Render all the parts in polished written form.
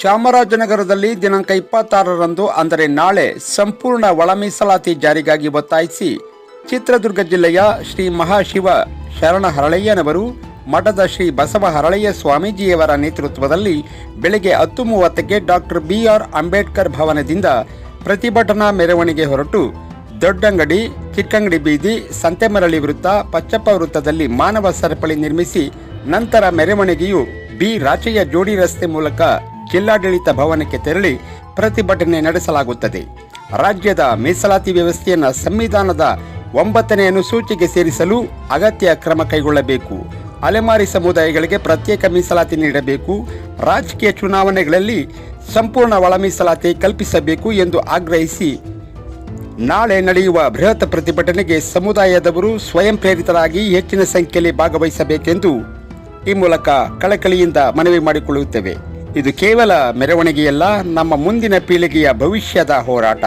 ಚಾಮರಾಜನಗರದಲ್ಲಿ ದಿನಾಂಕ 26ರಂದು ಅಂದರೆ ನಾಳೆ ಸಂಪೂರ್ಣ ಒಳ ಮೀಸಲಾತಿ ಜಾರಿಗಾಗಿ ಒತ್ತಾಯಿಸಿ ಚಿತ್ರದುರ್ಗ ಜಿಲ್ಲೆಯ ಶ್ರೀ ಮಹಾಶಿವ ಶರಣ ಹರಳಯ್ಯನವರು ಮಠದ ಶ್ರೀ ಬಸವ ಹರಳಯ್ಯ ಸ್ವಾಮೀಜಿಯವರ ನೇತೃತ್ವದಲ್ಲಿ ಬೆಳಗ್ಗೆ 10:30ಕ್ಕೆ ಡಾಕ್ಟರ್ ಬಿ.ಆರ್. ಅಂಬೇಡ್ಕರ್ ಭವನದಿಂದ ಪ್ರತಿಭಟನಾ ಮೆರವಣಿಗೆ ಹೊರಟು ದೊಡ್ಡಂಗಡಿ, ಚಿಕ್ಕಂಗಡಿ ಬೀದಿ, ಸಂತೆಮರಳಿ ವೃತ್ತ, ಪಚ್ಚಪ್ಪ ವೃತ್ತದಲ್ಲಿ ಮಾನವ ಸರಪಳಿ ನಿರ್ಮಿಸಿ ನಂತರ ಮೆರವಣಿಗೆಯು ಬಿ. ರಾಚಯ್ಯ ಜೋಡಿ ರಸ್ತೆ ಮೂಲಕ ಜಿಲ್ಲಾಡಳಿತ ಭವನಕ್ಕೆ ತೆರಳಿ ಪ್ರತಿಭಟನೆ ನಡೆಸಲಾಗುತ್ತದೆ. ರಾಜ್ಯದ ಮೀಸಲಾತಿ ವ್ಯವಸ್ಥೆಯನ್ನು ಸಂವಿಧಾನದ 9ನೇ ಅನುಸೂಚಿಗೆ ಸೇರಿಸಲು ಅಗತ್ಯ ಕ್ರಮ ಕೈಗೊಳ್ಳಬೇಕು. ಅಲೆಮಾರಿ ಸಮುದಾಯಗಳಿಗೆ ಪ್ರತ್ಯೇಕ ಮೀಸಲಾತಿ ನೀಡಬೇಕು. ರಾಜಕೀಯ ಚುನಾವಣೆಗಳಲ್ಲಿ ಸಂಪೂರ್ಣ ಒಳ ಮೀಸಲಾತಿ ಕಲ್ಪಿಸಬೇಕು ಎಂದು ಆಗ್ರಹಿಸಿ ನಾಳೆ ನಡೆಯುವ ಬೃಹತ್ ಪ್ರತಿಭಟನೆಗೆ ಸಮುದಾಯದವರು ಸ್ವಯಂ ಪ್ರೇರಿತರಾಗಿ ಹೆಚ್ಚಿನ ಸಂಖ್ಯೆಯಲ್ಲಿ ಭಾಗವಹಿಸಬೇಕೆಂದು ಈ ಮೂಲಕ ಕಳಕಳಿಯಿಂದ ಮನವಿ ಮಾಡಿಕೊಳ್ಳುತ್ತೇವೆ. ಇದು ಕೇವಲ ಮೆರವಣಿಗೆಯಲ್ಲ, ನಮ್ಮ ಮುಂದಿನ ಪೀಳಿಗೆಯ ಭವಿಷ್ಯದ ಹೋರಾಟ.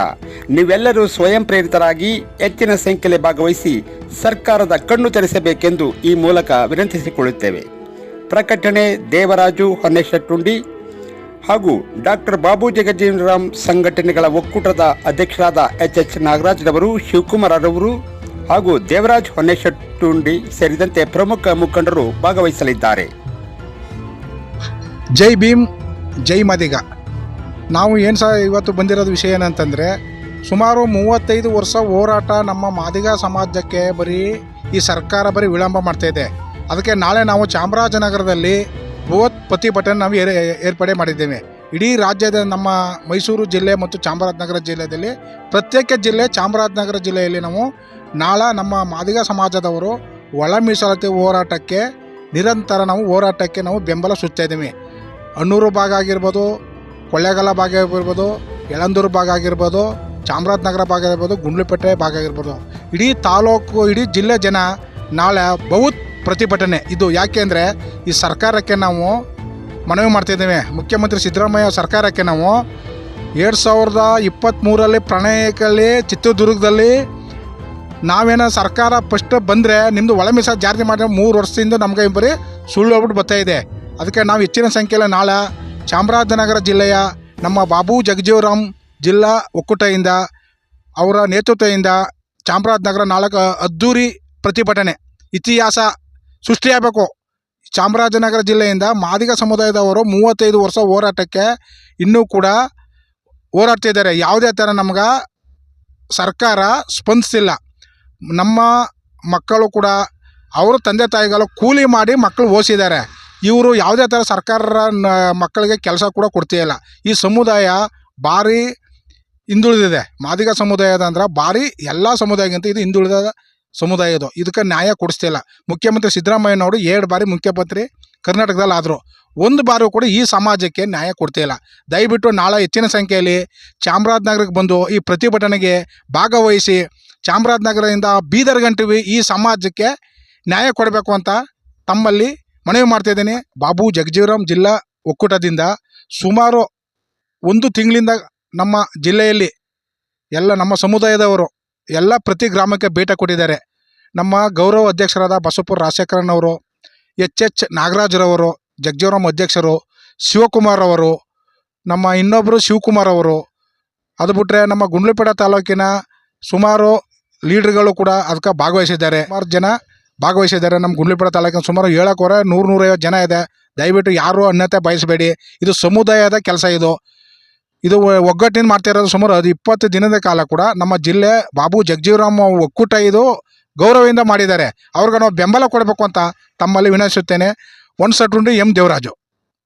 ನೀವೆಲ್ಲರೂ ಸ್ವಯಂ ಪ್ರೇರಿತರಾಗಿ ಹೆಚ್ಚಿನ ಸಂಖ್ಯೆಯಲ್ಲಿ ಭಾಗವಹಿಸಿ ಸರ್ಕಾರದ ಕಣ್ಣು ತೆರೆಸಬೇಕೆಂದು ಈ ಮೂಲಕ ವಿನಂತಿಸಿಕೊಳ್ಳುತ್ತೇವೆ. ಪ್ರಕಟಣೆ ದೇವರಾಜು ಹೊನ್ನೇಶೆಟ್ಟುಂಡಿ ಹಾಗೂ ಡಾಕ್ಟರ್ ಬಾಬು ಜಗಜೀವನರಾಮ್ ಸಂಘಟನೆಗಳ ಒಕ್ಕೂಟದ ಅಧ್ಯಕ್ಷರಾದ ಎಚ್ ನಾಗರಾಜ್ರವರು, ಶಿವಕುಮಾರ್ ರವರು ಹಾಗೂ ದೇವರಾಜ್ ಹೊನ್ನೇಶೆಟ್ಟುಂಡಿ ಸೇರಿದಂತೆ ಪ್ರಮುಖ ಮುಖಂಡರು ಭಾಗವಹಿಸಲಿದ್ದಾರೆ. ಜೈ ಭೀಮ್, ಜೈ ಮಾದಿಗ. ನಾವು ಏನು ಇವತ್ತು ಬಂದಿರೋದು ವಿಷಯ ಏನಂತಂದರೆ, ಸುಮಾರು 35 ವರ್ಷ ಹೋರಾಟ ನಮ್ಮ ಮಾದಿಗ ಸಮಾಜಕ್ಕೆ ಬರೀ ಈ ಸರ್ಕಾರ ಬರೀ ವಿಳಂಬ ಮಾಡ್ತಾಯಿದೆ. ಅದಕ್ಕೆ ನಾಳೆ ನಾವು ಚಾಮರಾಜನಗರದಲ್ಲಿ ಬೃಹತ್ ಪ್ರತಿಭಟನೆ ನಾವು ಏರ್ಪಡೆ ಮಾಡಿದ್ದೇವೆ. ಇಡೀ ರಾಜ್ಯದ ನಮ್ಮ ಮೈಸೂರು ಜಿಲ್ಲೆ ಮತ್ತು ಚಾಮರಾಜನಗರ ಜಿಲ್ಲೆಯಲ್ಲಿ ಪ್ರತ್ಯೇಕ ಜಿಲ್ಲೆ ಚಾಮರಾಜನಗರ ಜಿಲ್ಲೆಯಲ್ಲಿ ನಾವು ನಾಳೆ ನಮ್ಮ ಮಾದಿಗ ಸಮಾಜದವರು ಒಳ ಮೀಸಲಾತಿ ಹೋರಾಟಕ್ಕೆ ನಿರಂತರ ನಾವು ಬೆಂಬಲ ಸೂಚ್ತಾ ಇದ್ದೀವಿ. ಅಣ್ಣೂರು ಭಾಗ ಆಗಿರ್ಬೋದು, ಕೊಳ್ಳೇಗಾಲ ಭಾಗ ಆಗಿರ್ಬೋದು, ಯಳಂದೂರು ಭಾಗ ಆಗಿರ್ಬೋದು, ಚಾಮರಾಜನಗರ ಭಾಗ ಆಗಿರ್ಬೋದು, ಗುಂಡ್ಲುಪೇಟೆ ಭಾಗ ಆಗಿರ್ಬೋದು, ಇಡೀ ತಾಲೂಕು ಇಡೀ ಜಿಲ್ಲೆ ಜನ ನಾಳೆ ಬಹುತ್ ಪ್ರತಿಭಟನೆ. ಇದು ಯಾಕೆ ಅಂದರೆ ಈ ಸರ್ಕಾರಕ್ಕೆ ನಾವು ಮನವಿ ಮಾಡ್ತಿದ್ದೇವೆ. ಮುಖ್ಯಮಂತ್ರಿ ಸಿದ್ದರಾಮಯ್ಯ ಸರ್ಕಾರಕ್ಕೆ ನಾವು 2023ರಲ್ಲಿ ಪ್ರಣಯಕಲ್ಲಿ ಚಿತ್ರದುರ್ಗದಲ್ಲಿ ನಾವೇನೋ ಸರ್ಕಾರ ಫಸ್ಟ್ ಬಂದರೆ ನಿಮ್ಮದು ಒಳ ಮೀಸಲಾತಿ ಜಾರಿ ಮಾಡಿ 3 ವರ್ಷದಿಂದ ನಮಗೆ ಬರೀ ಸುಳ್ಳು ಹೋಗ್ಬಿಟ್ಟು ಬರ್ತಾಯಿದೆ. ಅದಕ್ಕೆ ನಾವು ಹೆಚ್ಚಿನ ಸಂಖ್ಯೆಯಲ್ಲಿ ನಾಳೆ ಚಾಮರಾಜನಗರ ಜಿಲ್ಲೆಯ ನಮ್ಮ ಬಾಬು ಜಗಜೀವರಾಮ್ ಜಿಲ್ಲಾ ಒಕ್ಕೂಟದಿಂದ ಅವರ ನೇತೃತ್ವದಿಂದ ಚಾಮರಾಜನಗರ ನಾಳೆ ಅದ್ದೂರಿ ಪ್ರತಿಭಟನೆ ಇತಿಹಾಸ ಸೃಷ್ಟಿಯಾಗಬೇಕು. ಚಾಮರಾಜನಗರ ಜಿಲ್ಲೆಯಿಂದ ಮಾದಿಗ ಸಮುದಾಯದವರು 35 ವರ್ಷ ಹೋರಾಟಕ್ಕೆ ಇನ್ನೂ ಕೂಡ ಹೋರಾಡ್ತಿದ್ದಾರೆ. ಯಾವುದೇ ಥರ ನಮ್ಗೆ ಸರ್ಕಾರ ಸ್ಪಂದಿಸಿಲ್ಲ. ನಮ್ಮ ಮಕ್ಕಳು ಕೂಡ ಅವರ ತಂದೆ ತಾಯಿಗಳು ಕೂಲಿ ಮಾಡಿ ಮಕ್ಕಳು ಓದಿಸಿದ್ದಾರೆ. ಇವರು ಯಾವುದೇ ಥರ ಸರ್ಕಾರ ಮಕ್ಕಳಿಗೆ ಕೆಲಸ ಕೂಡ ಕೊಡ್ತಿಲ್ಲ. ಈ ಸಮುದಾಯ ಭಾರಿ ಹಿಂದುಳಿದಿದೆ. ಮಾದಿಗ ಸಮುದಾಯದ ಅಂದ್ರೆ ಭಾರಿ ಎಲ್ಲ ಸಮುದಾಯಕ್ಕಿಂತ ಇದು ಹಿಂದುಳಿದ ಸಮುದಾಯ. ಇದಕ್ಕೆ ನ್ಯಾಯ ಕೊಡಿಸ್ತಿಲ್ಲ. ಮುಖ್ಯಮಂತ್ರಿ ಸಿದ್ದರಾಮಯ್ಯನವರು 2 ಬಾರಿ ಮುಖ್ಯಮಂತ್ರಿ ಕರ್ನಾಟಕದಲ್ಲಿ ಆದರು, 1 ಬಾರಿ ಕೂಡ ಈ ಸಮಾಜಕ್ಕೆ ನ್ಯಾಯ ಕೊಡ್ತಿಲ್ಲ. ದಯವಿಟ್ಟು ನಾಳೆ ಹೆಚ್ಚಿನ ಸಂಖ್ಯೆಯಲ್ಲಿ ಚಾಮರಾಜನಗರಕ್ಕೆ ಬಂದು ಈ ಪ್ರತಿಭಟನೆಗೆ ಭಾಗವಹಿಸಿ ಚಾಮರಾಜನಗರದಿಂದ ಬೀದರ್ ಗಂಟೆ ಈ ಸಮಾಜಕ್ಕೆ ನ್ಯಾಯ ಕೊಡಬೇಕು ಅಂತ ತಮ್ಮಲ್ಲಿ ಮನವಿ ಮಾಡ್ತಾಯಿದ್ದೀನಿ. ಬಾಬು ಜಗಜೀವರಾಮ್ ಜಿಲ್ಲಾ ಒಕ್ಕೂಟದಿಂದ ಸುಮಾರು 1 ತಿಂಗಳಿಂದ ನಮ್ಮ ಜಿಲ್ಲೆಯಲ್ಲಿ ಎಲ್ಲ ನಮ್ಮ ಸಮುದಾಯದವರು ಎಲ್ಲ ಪ್ರತಿ ಗ್ರಾಮಕ್ಕೆ ಭೇಟಿ ಕೊಟ್ಟಿದ್ದಾರೆ. ನಮ್ಮ ಗೌರವ ಅಧ್ಯಕ್ಷರಾದ ಬಸವಪುರ ರಾಜಶೇಖರನವರು, ಎಚ್ ನಾಗರಾಜ್ರವರು, ಜಗಜೀವರಾಮ್ ಅಧ್ಯಕ್ಷರು, ಶಿವಕುಮಾರ್ ಅವರು, ನಮ್ಮ ಇನ್ನೊಬ್ಬರು ಶಿವಕುಮಾರ್ ಅವರು, ಅದು ಬಿಟ್ಟರೆ ನಮ್ಮ ಗುಂಡ್ಲುಪೇಟೆ ತಾಲೂಕಿನ ಸುಮಾರು ಲೀಡ್ರ್ಗಳು ಕೂಡ ಅದಕ್ಕೆ ಭಾಗವಹಿಸಿದ್ದಾರೆ. ಸುಮಾರು ಜನ ಭಾಗವಹಿಸಿದ್ದಾರೆ. ನಮ್ಮ ಗುಂಡ್ಲುಪೇಟೆ ತಾಲೂಕಿನ ಸುಮಾರು 100-150 ಜನ ಇದೆ. ದಯವಿಟ್ಟು ಯಾರೂ ಅನ್ಯತೆ ಬಯಸಬೇಡಿ. ಇದು ಸಮುದಾಯದ ಕೆಲಸ. ಇದು ಒಗ್ಗಟ್ಟಿನ ಮಾಡ್ತಾ ಇರೋದು. ಸುಮಾರು 20 ದಿನದ ಕಾಲ ಕೂಡ ನಮ್ಮ ಜಿಲ್ಲೆ ಬಾಬು ಜಗಜೀವರಾಮ್ ಒಕ್ಕೂಟ ಇದು ಗೌರವದಿಂದ ಮಾಡಿದ್ದಾರೆ. ಅವ್ರಿಗೆ ನಾವು ಬೆಂಬಲ ಕೊಡಬೇಕು ಅಂತ ತಮ್ಮಲ್ಲಿ ವಿನಂತಿಸುತ್ತೇನೆ. ಒನ್ಸಟುಂಡಿ ಎಂ ದೇವರಾಜು.